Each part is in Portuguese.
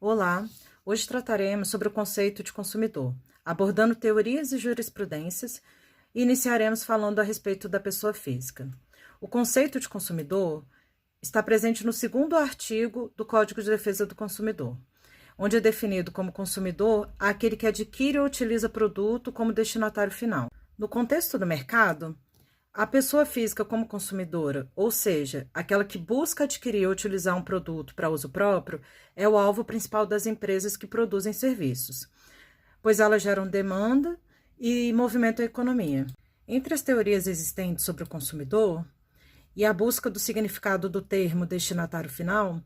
Olá, hoje trataremos sobre o conceito de consumidor, abordando teorias e jurisprudências, e iniciaremos falando a respeito da pessoa física. O conceito de consumidor está presente no segundo artigo do Código de Defesa do Consumidor, onde é definido como consumidor aquele que adquire ou utiliza produto como destinatário final. No contexto do mercado, a pessoa física como consumidora, ou seja, aquela que busca adquirir ou utilizar um produto para uso próprio, é o alvo principal das empresas que produzem serviços, pois elas geram demanda e movimentam a economia. Entre as teorias existentes sobre o consumidor e a busca do significado do termo destinatário final,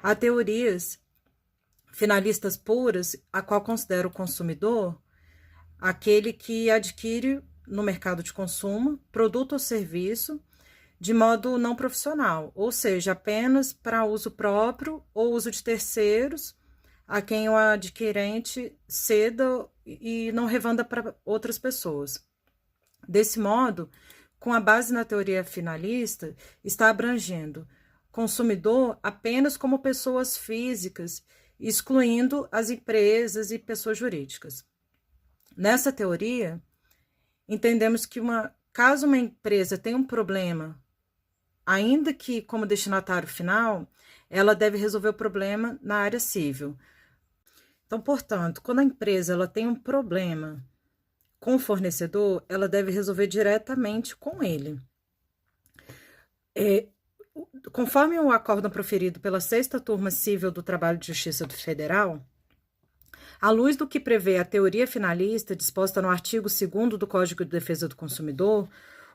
há teorias finalistas puras, a qual considera o consumidor aquele que adquire no mercado de consumo, produto ou serviço, de modo não profissional, ou seja, apenas para uso próprio ou uso de terceiros, a quem o adquirente ceda e não revenda para outras pessoas. Desse modo, com a base na teoria finalista, está abrangendo consumidor apenas como pessoas físicas, excluindo as empresas e pessoas jurídicas. Nessa teoria, entendemos que caso uma empresa tenha um problema, ainda que como destinatário final, ela deve resolver o problema na área civil. Então, portanto, quando a empresa ela tem um problema com o fornecedor, ela deve resolver diretamente com ele. Conforme o acórdão proferido pela 6ª Turma Civil do Trabalho de Justiça do Federal, à luz do que prevê a teoria finalista disposta no artigo 2º do Código de Defesa do Consumidor,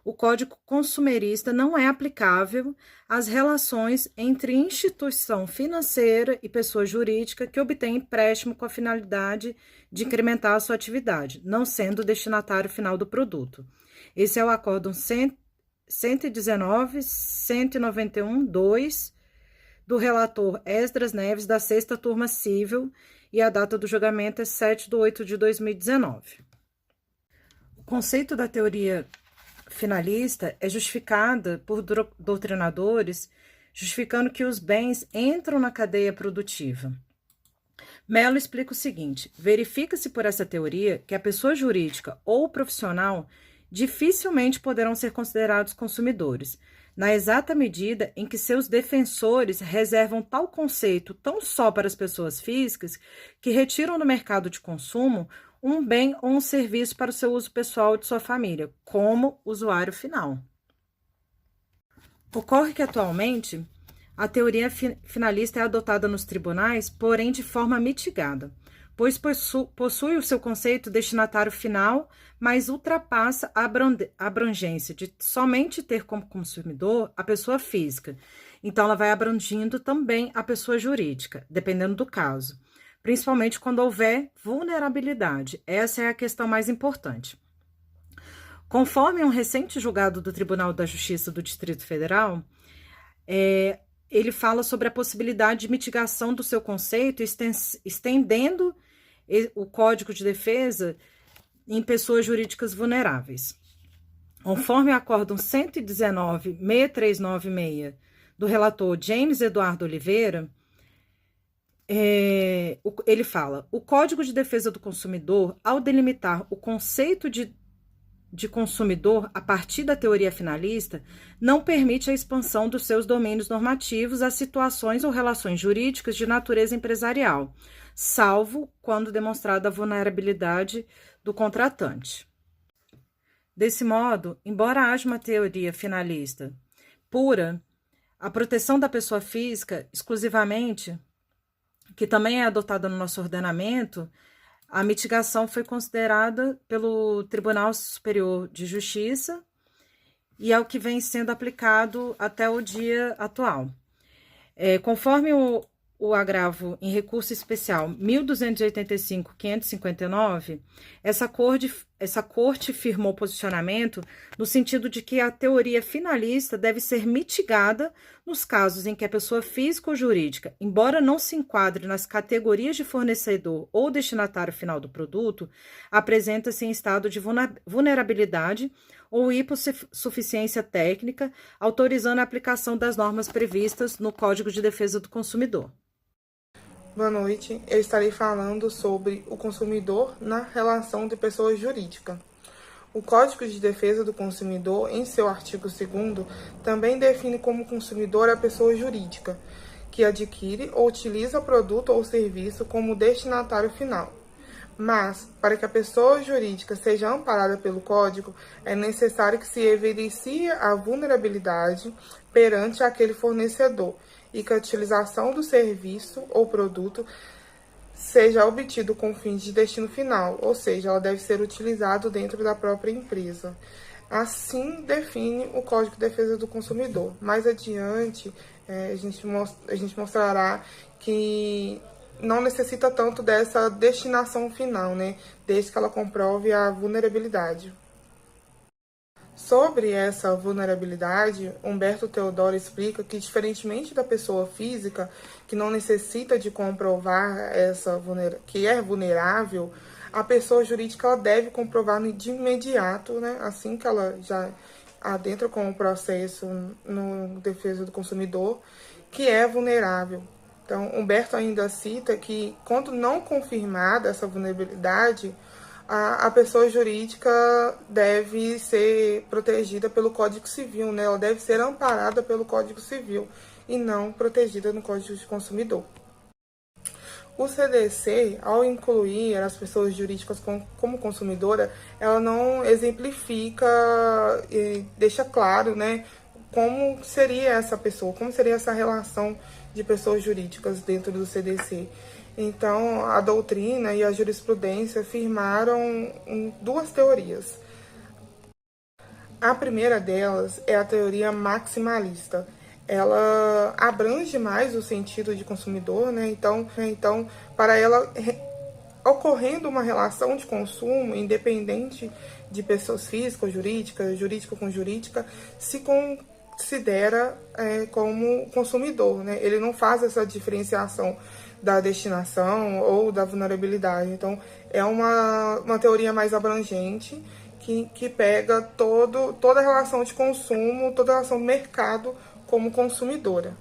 o Código Consumerista não é aplicável às relações entre instituição financeira e pessoa jurídica que obtém empréstimo com a finalidade de incrementar a sua atividade, não sendo o destinatário final do produto. Esse é o acórdão 119.191.2 do relator Esdras Neves, da 6ª Turma Civil, e a data do julgamento é 7/8/2019. O conceito da teoria finalista é justificada por doutrinadores, justificando que os bens entram na cadeia produtiva. Mello explica o seguinte: verifica-se por essa teoria que a pessoa jurídica ou profissional dificilmente poderão ser considerados consumidores, na exata medida em que seus defensores reservam tal conceito tão só para as pessoas físicas que retiram do mercado de consumo um bem ou um serviço para o seu uso pessoal ou de sua família, como usuário final. Ocorre que, atualmente, a teoria finalista é adotada nos tribunais, porém de forma mitigada, pois possui o seu conceito destinatário final, mas ultrapassa a abrangência de somente ter como consumidor a pessoa física. Então, ela vai abrangindo também a pessoa jurídica, dependendo do caso, principalmente quando houver vulnerabilidade. Essa é a questão mais importante. Conforme um recente julgado do Tribunal da Justiça do Distrito Federal, ele fala sobre a possibilidade de mitigação do seu conceito, estendendo o Código de Defesa em pessoas jurídicas vulneráveis. Conforme o acórdão 119.6396 do relator James Eduardo Oliveira, ele fala: o Código de Defesa do Consumidor, ao delimitar o conceito de consumidor a partir da teoria finalista, não permite a expansão dos seus domínios normativos a situações ou relações jurídicas de natureza empresarial, salvo quando demonstrada a vulnerabilidade do contratante. Desse modo, embora haja uma teoria finalista pura, a proteção da pessoa física exclusivamente, que também é adotada no nosso ordenamento, a mitigação foi considerada pelo Tribunal Superior de Justiça e é o que vem sendo aplicado até o dia atual. Conforme o agravo em recurso especial 1285.559, essa corte firmou posicionamento no sentido de que a teoria finalista deve ser mitigada nos casos em que a pessoa física ou jurídica, embora não se enquadre nas categorias de fornecedor ou destinatário final do produto, apresenta-se em estado de vulnerabilidade ou hipossuficiência técnica, autorizando a aplicação das normas previstas no Código de Defesa do Consumidor. Boa noite. Eu estarei falando sobre o consumidor na relação de pessoa jurídica. O Código de Defesa do Consumidor, em seu artigo 2º, também define como consumidor a pessoa jurídica, que adquire ou utiliza produto ou serviço como destinatário final. Mas, para que a pessoa jurídica seja amparada pelo Código, é necessário que se evidencie a vulnerabilidade perante aquele fornecedor e que a utilização do serviço ou produto seja obtido com fins de destino final, ou seja, ela deve ser utilizada dentro da própria empresa. Assim define o Código de Defesa do Consumidor. Mais adiante, a gente mostrará que não necessita tanto dessa destinação final, né? Desde que ela comprove a vulnerabilidade. Sobre essa vulnerabilidade, Humberto Teodoro explica que, diferentemente da pessoa física, que não necessita de comprovar que é vulnerável, a pessoa jurídica ela deve comprovar de imediato, né, assim que ela já adentra com o processo no defesa do consumidor, que é vulnerável. Então, Humberto ainda cita que, quando não confirmada essa vulnerabilidade, a pessoa jurídica deve ser protegida pelo Código Civil, né? Ela deve ser amparada pelo Código Civil e não protegida no Código de Consumidor. O CDC, ao incluir as pessoas jurídicas como consumidora, ela não exemplifica e deixa claro, né, como seria essa pessoa, como seria essa relação de pessoas jurídicas dentro do CDC. Então, a doutrina e a jurisprudência firmaram duas teorias. A primeira delas é a teoria maximalista. Ela abrange mais o sentido de consumidor, né? Então, para ela, ocorrendo uma relação de consumo, independente de pessoas físicas ou jurídicas, jurídica com jurídica, se considera como consumidor, né? Ele não faz essa diferenciação da destinação ou da vulnerabilidade. Então, é uma teoria mais abrangente que pega toda a relação de consumo, toda a relação do mercado como consumidora.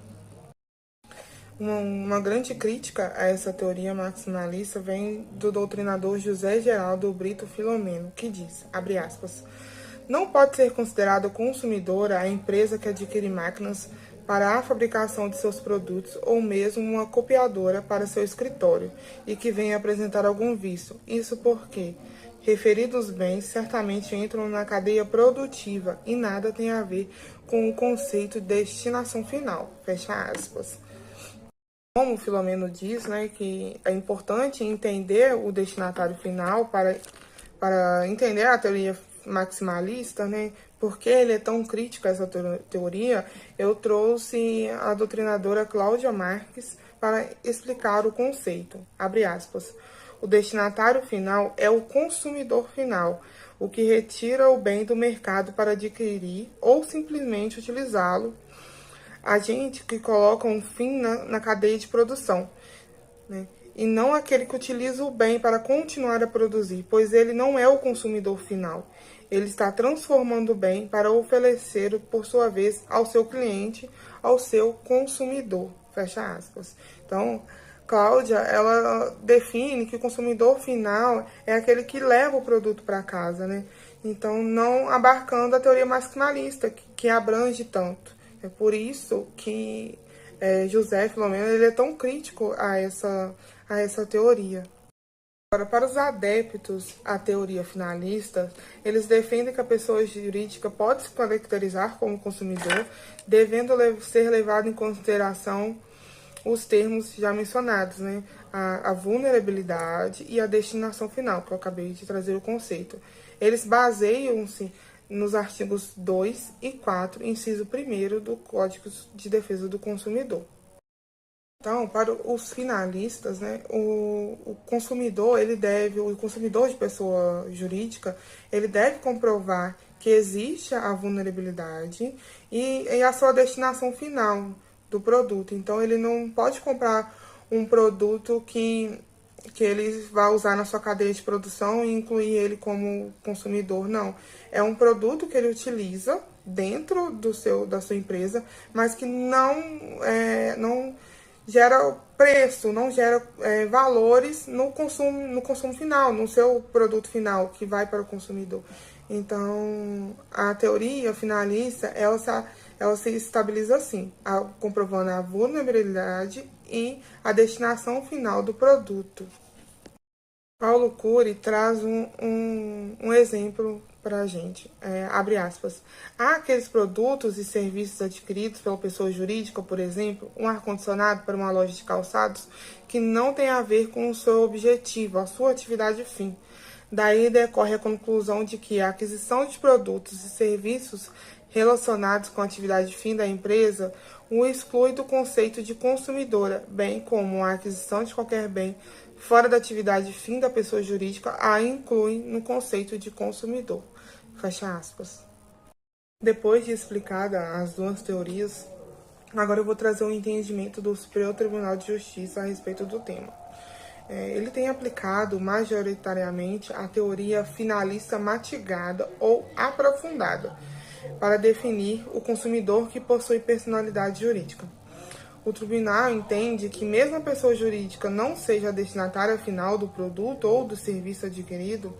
Uma grande crítica a essa teoria maximalista vem do doutrinador José Geraldo Brito Filomeno, que diz, abre aspas, não pode ser considerada consumidora a empresa que adquire máquinas para a fabricação de seus produtos ou mesmo uma copiadora para seu escritório e que venha apresentar algum vício. Isso porque referidos bens certamente entram na cadeia produtiva e nada tem a ver com o conceito de destinação final. Fecha aspas. Como o Filomeno diz, né, que é importante entender o destinatário final para entender a teoria maximalista, né, porque ele é tão crítico a essa teoria, eu trouxe a doutrinadora Cláudia Marques para explicar o conceito. Abre aspas. O destinatário final é o consumidor final, o que retira o bem do mercado para adquirir ou simplesmente utilizá-lo. Agente que coloca um fim na cadeia de produção, né? E não aquele que utiliza o bem para continuar a produzir, pois ele não é o consumidor final. Ele está transformando o bem para oferecer, por sua vez, ao seu cliente, ao seu consumidor. Fecha aspas. Então, Cláudia, ela define que o consumidor final é aquele que leva o produto para casa, né? Então, não abarcando a teoria maximalista, que abrange tanto. É por isso que José Filomeno ele é tão crítico a essa teoria. Agora, para os adeptos à teoria finalista, eles defendem que a pessoa jurídica pode se caracterizar como consumidor, devendo ser levado em consideração os termos já mencionados, né? A vulnerabilidade e a destinação final, que eu acabei de trazer o conceito. Eles baseiam-se nos artigos 2 e 4, inciso 1º do Código de Defesa do Consumidor. Então, para os finalistas, né, o consumidor de pessoa jurídica, ele deve comprovar que existe a vulnerabilidade e a sua destinação final do produto. Então, ele não pode comprar um produto que ele vai usar na sua cadeia de produção e incluir ele como consumidor. Não, é um produto que ele utiliza dentro da sua empresa, mas que não gera preço, não gera valores no consumo final, no seu produto final que vai para o consumidor. Então, a teoria finalista, ela se estabiliza assim, comprovando a vulnerabilidade e a destinação final do produto. Paulo Cury traz um exemplo para a gente, abre aspas. Há aqueles produtos e serviços adquiridos pela pessoa jurídica, por exemplo, um ar-condicionado para uma loja de calçados, que não tem a ver com o seu objetivo, a sua atividade fim. Daí decorre a conclusão de que a aquisição de produtos e serviços relacionados com a atividade fim da empresa o exclui do conceito de consumidora, bem como a aquisição de qualquer bem fora da atividade fim da pessoa jurídica a inclui no conceito de consumidor. Fecha aspas. Depois de explicada as duas teorias, agora eu vou trazer um entendimento do Superior Tribunal de Justiça a respeito do tema. Ele tem aplicado majoritariamente a teoria finalista matigada ou aprofundada para definir o consumidor que possui personalidade jurídica. O tribunal entende que mesmo a pessoa jurídica não seja a destinatária final do produto ou do serviço adquirido,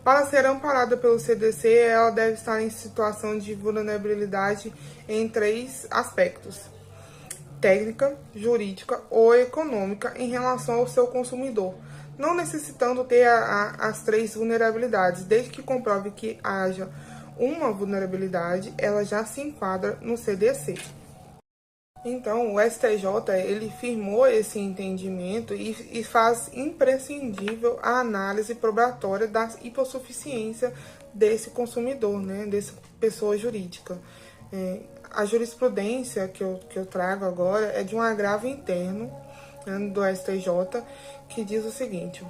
para ser amparada pelo CDC, ela deve estar em situação de vulnerabilidade em 3 aspectos: técnica, jurídica ou econômica em relação ao seu consumidor, não necessitando ter as 3 vulnerabilidades, desde que comprove que haja uma vulnerabilidade, ela já se enquadra no CDC. Então, o STJ ele firmou esse entendimento e faz imprescindível a análise probatória da hipossuficiência desse consumidor, né, dessa pessoa jurídica. A jurisprudência que eu trago agora é de um agravo interno, né, do STJ, que diz o seguinte: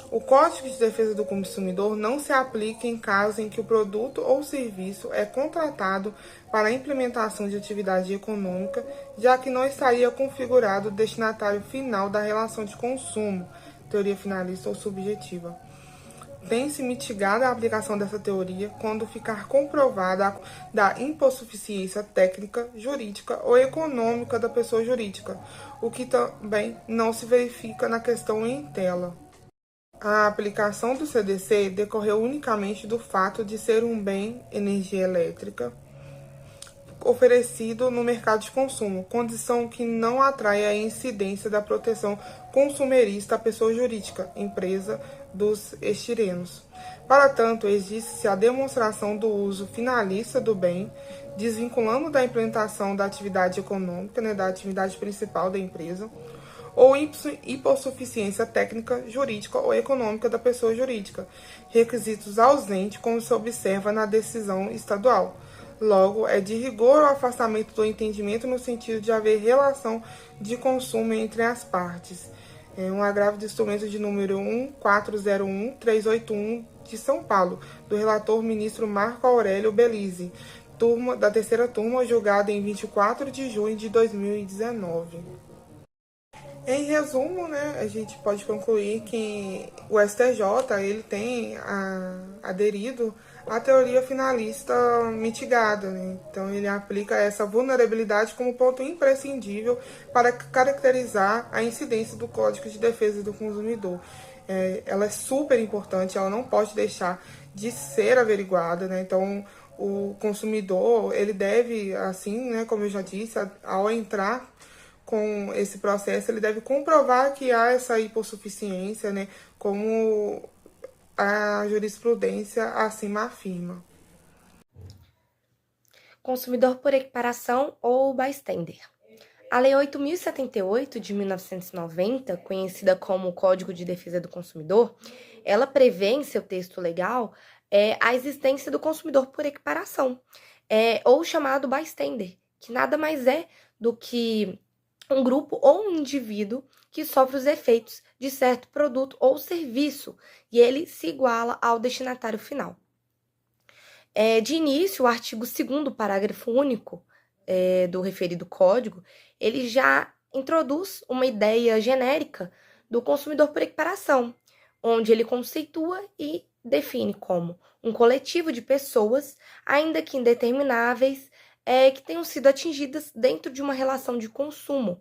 o Código de Defesa do Consumidor não se aplica em caso em que o produto ou serviço é contratado para a implementação de atividade econômica, já que não estaria configurado o destinatário final da relação de consumo, teoria finalista ou subjetiva. Tem-se mitigado a aplicação dessa teoria quando ficar comprovada da hipossuficiência técnica, jurídica ou econômica da pessoa jurídica, o que também não se verifica na questão em tela. A aplicação do CDC decorreu unicamente do fato de ser um bem, energia elétrica, oferecido no mercado de consumo, condição que não atrai a incidência da proteção consumerista à pessoa jurídica, empresa dos estirenos. Para tanto, existe-se a demonstração do uso finalista do bem, desvinculando da implementação da atividade econômica, né, da atividade principal da empresa, ou hipossuficiência técnica, jurídica ou econômica da pessoa jurídica, requisitos ausentes, como se observa na decisão estadual. Logo, é de rigor o afastamento do entendimento no sentido de haver relação de consumo entre as partes. É um agravo de instrumento de número 1401381 de São Paulo, do relator ministro Marco Aurélio Belize, da terceira turma, julgada em 24 de junho de 2019. Em resumo, né, a gente pode concluir que o STJ ele tem aderido à teoria finalista mitigada, né? Então ele aplica essa vulnerabilidade como ponto imprescindível para caracterizar a incidência do Código de Defesa do Consumidor. Ela é super importante, ela não pode deixar de ser averiguada, né? Então o consumidor ele deve, assim, né, como eu já disse, ao entrar com esse processo, ele deve comprovar que há essa hipossuficiência, né, como a jurisprudência acima afirma. Consumidor por equiparação ou bystander. A Lei 8.078 de 1990, conhecida como Código de Defesa do Consumidor, ela prevê em seu texto legal a existência do consumidor por equiparação, ou chamado bystander, que nada mais é do que um grupo ou um indivíduo que sofre os efeitos de certo produto ou serviço e ele se iguala ao destinatário final. De início, o artigo 2º, parágrafo único do referido código, ele já introduz uma ideia genérica do consumidor por equiparação, onde ele conceitua e define como um coletivo de pessoas, ainda que indetermináveis, que tenham sido atingidas dentro de uma relação de consumo,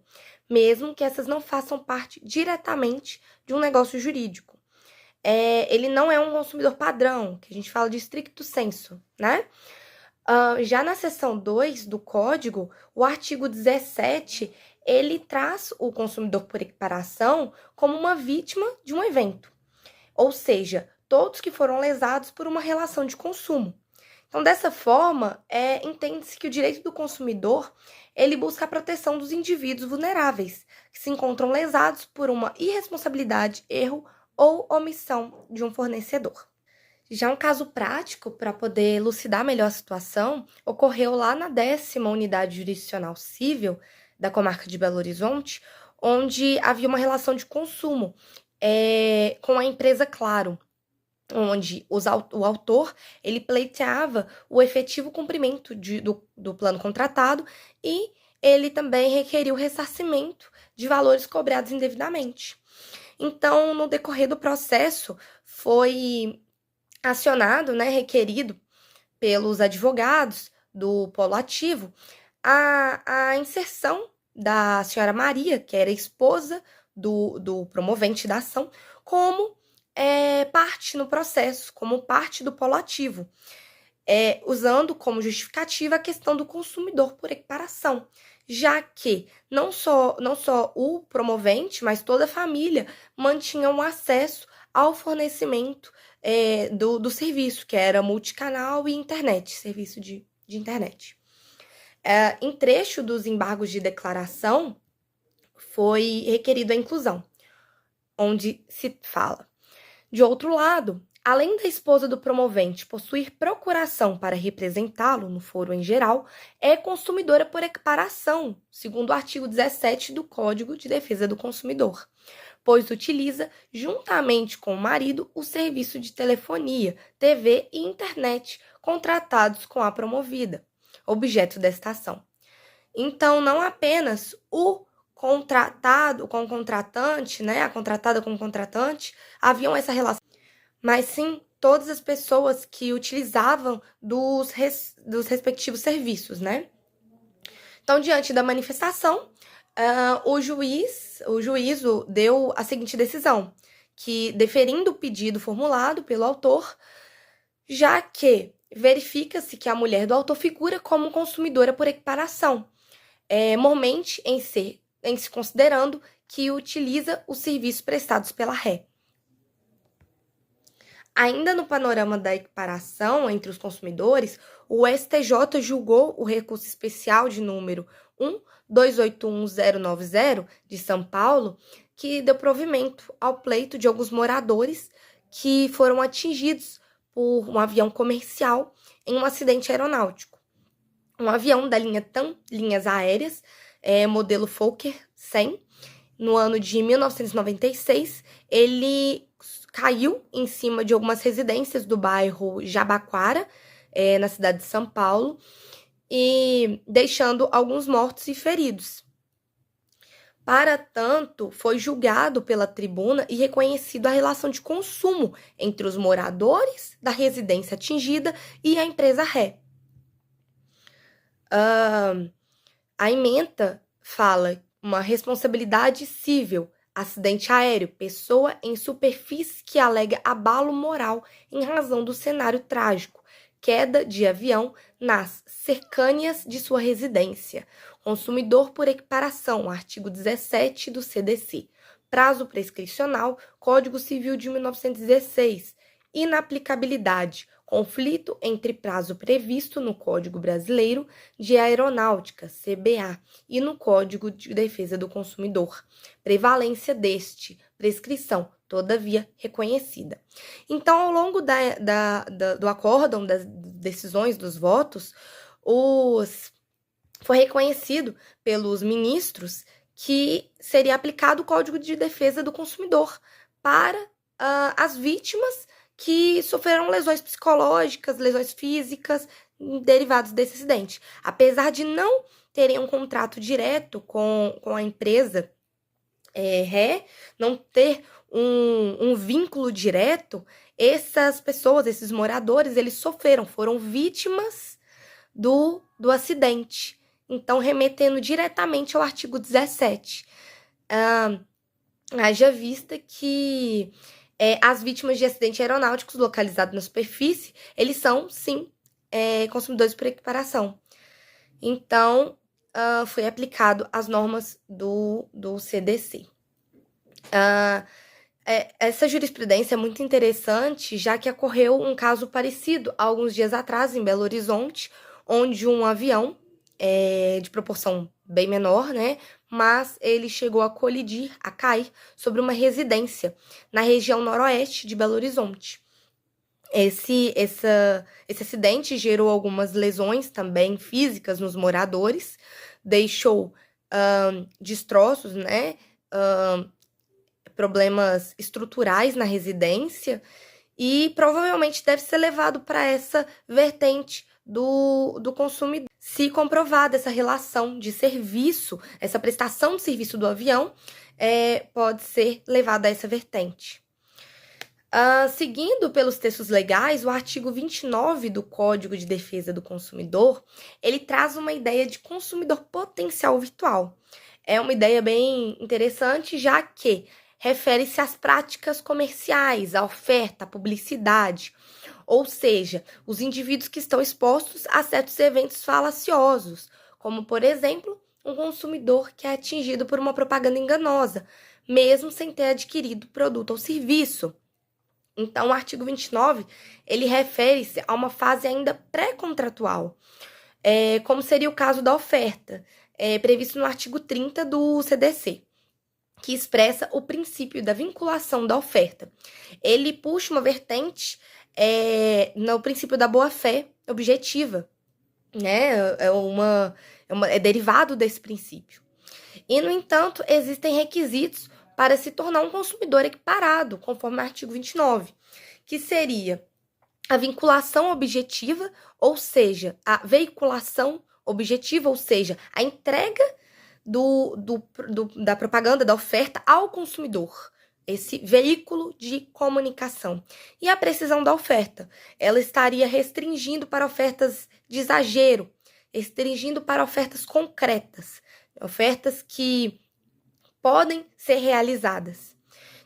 mesmo que essas não façam parte diretamente de um negócio jurídico. Ele não é um consumidor padrão, que a gente fala de stricto sensu, né? Já na seção 2 do Código, o artigo 17, ele traz o consumidor por equiparação como uma vítima de um evento, ou seja, todos que foram lesados por uma relação de consumo. Então, dessa forma, entende-se que o direito do consumidor, ele busca a proteção dos indivíduos vulneráveis, que se encontram lesados por uma irresponsabilidade, erro ou omissão de um fornecedor. Já um caso prático, para poder elucidar melhor a situação, ocorreu lá na 10ª Unidade Jurisdicional Civil da Comarca de Belo Horizonte, onde havia uma relação de consumo com a empresa Claro, onde o autor ele pleiteava o efetivo cumprimento do plano contratado e ele também requeriu o ressarcimento de valores cobrados indevidamente. Então, no decorrer do processo, foi acionado, requerido pelos advogados do polo ativo, a inserção da senhora Maria, que era esposa do promovente da ação, como parte no processo, como parte do polo ativo, usando como justificativa a questão do consumidor por equiparação, já que não só o promovente, mas toda a família mantinham acesso ao fornecimento do serviço, que era multicanal e internet, serviço de internet. Em trecho dos embargos de declaração, foi requerido a inclusão, onde se fala: de outro lado, além da esposa do promovente possuir procuração para representá-lo no foro em geral, é consumidora por equiparação, segundo o artigo 17 do Código de Defesa do Consumidor, pois utiliza, juntamente com o marido, o serviço de telefonia, TV e internet contratados com a promovida, objeto desta ação. Então, não apenas o contratado com o contratante, a contratada com o contratante, haviam essa relação, mas sim todas as pessoas que utilizavam dos respectivos serviços, Então, diante da manifestação, o juízo deu a seguinte decisão, que, deferindo o pedido formulado pelo autor, já que verifica-se que a mulher do autor figura como consumidora por equiparação, mormente em se considerando que utiliza os serviços prestados pela ré. Ainda no panorama da equiparação entre os consumidores, o STJ julgou o recurso especial de número 1281090 de São Paulo, que deu provimento ao pleito de alguns moradores que foram atingidos por um avião comercial em um acidente aeronáutico. Um avião da linha TAM, Linhas Aéreas, modelo Fokker 100, no ano de 1996, ele caiu em cima de algumas residências do bairro Jabaquara, na cidade de São Paulo, e deixando alguns mortos e feridos. Para tanto, foi julgado pela tribuna e reconhecido a relação de consumo entre os moradores da residência atingida e a empresa ré. A ementa fala uma responsabilidade civil, acidente aéreo, pessoa em superfície que alega abalo moral em razão do cenário trágico, queda de avião nas cercânias de sua residência, consumidor por equiparação, artigo 17 do CDC, prazo prescricional, Código Civil de 1916, inaplicabilidade, conflito entre prazo previsto no Código Brasileiro de Aeronáutica, CBA, e no Código de Defesa do Consumidor, prevalência deste, prescrição, todavia reconhecida. Então, ao longo do acórdão, das decisões, dos votos, foi reconhecido pelos ministros que seria aplicado o Código de Defesa do Consumidor para as vítimas que sofreram lesões psicológicas, lesões físicas derivadas desse acidente. Apesar de não terem um contrato direto com a empresa ré, não ter um vínculo direto, essas pessoas, esses moradores, eles foram vítimas do acidente. então remetendo diretamente ao artigo 17. Haja vista que as vítimas de acidentes aeronáuticos localizados na superfície, eles são, sim, consumidores por equiparação. Então, foi aplicado as normas do CDC. Essa jurisprudência é muito interessante, já que ocorreu um caso parecido há alguns dias atrás, em Belo Horizonte, onde um avião de proporção bem menor, né, mas ele chegou a colidir, a cair sobre uma residência na região noroeste de Belo Horizonte. Esse acidente gerou algumas lesões também físicas nos moradores, deixou destroços, né, problemas estruturais na residência e provavelmente deve ser levado para essa vertente do consumidor. Se comprovada essa relação de serviço, essa prestação de serviço do avião, pode ser levada a essa vertente. Seguindo pelos textos legais, o artigo 29 do Código de Defesa do Consumidor, ele traz uma ideia de consumidor potencial virtual. É uma ideia bem interessante, já que refere-se às práticas comerciais, à oferta, à publicidade, ou seja, os indivíduos que estão expostos a certos eventos falaciosos, como, por exemplo, um consumidor que é atingido por uma propaganda enganosa, mesmo sem ter adquirido o produto ou serviço. Então, o artigo 29, ele refere-se a uma fase ainda pré-contratual, como seria o caso da oferta, previsto no artigo 30 do CDC, que expressa o princípio da vinculação da oferta. Ele puxa uma vertente no princípio da boa-fé objetiva, né? É derivado desse princípio. E, no entanto, existem requisitos para se tornar um consumidor equiparado, conforme o artigo 29, que seria a vinculação objetiva, ou seja, a veiculação objetiva, ou seja, a entrega da propaganda, da oferta ao consumidor, esse veículo de comunicação. E a precisão da oferta, ela estaria restringindo para ofertas de exagero, restringindo para ofertas concretas, ofertas que podem ser realizadas.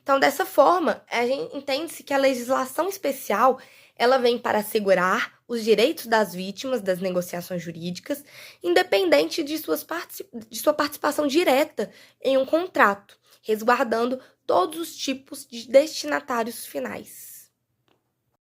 Então, dessa forma, a gente entende-se que a legislação especial ela vem para assegurar os direitos das vítimas das negociações jurídicas, independente de sua participação direta em um contrato, resguardando todos os tipos de destinatários finais.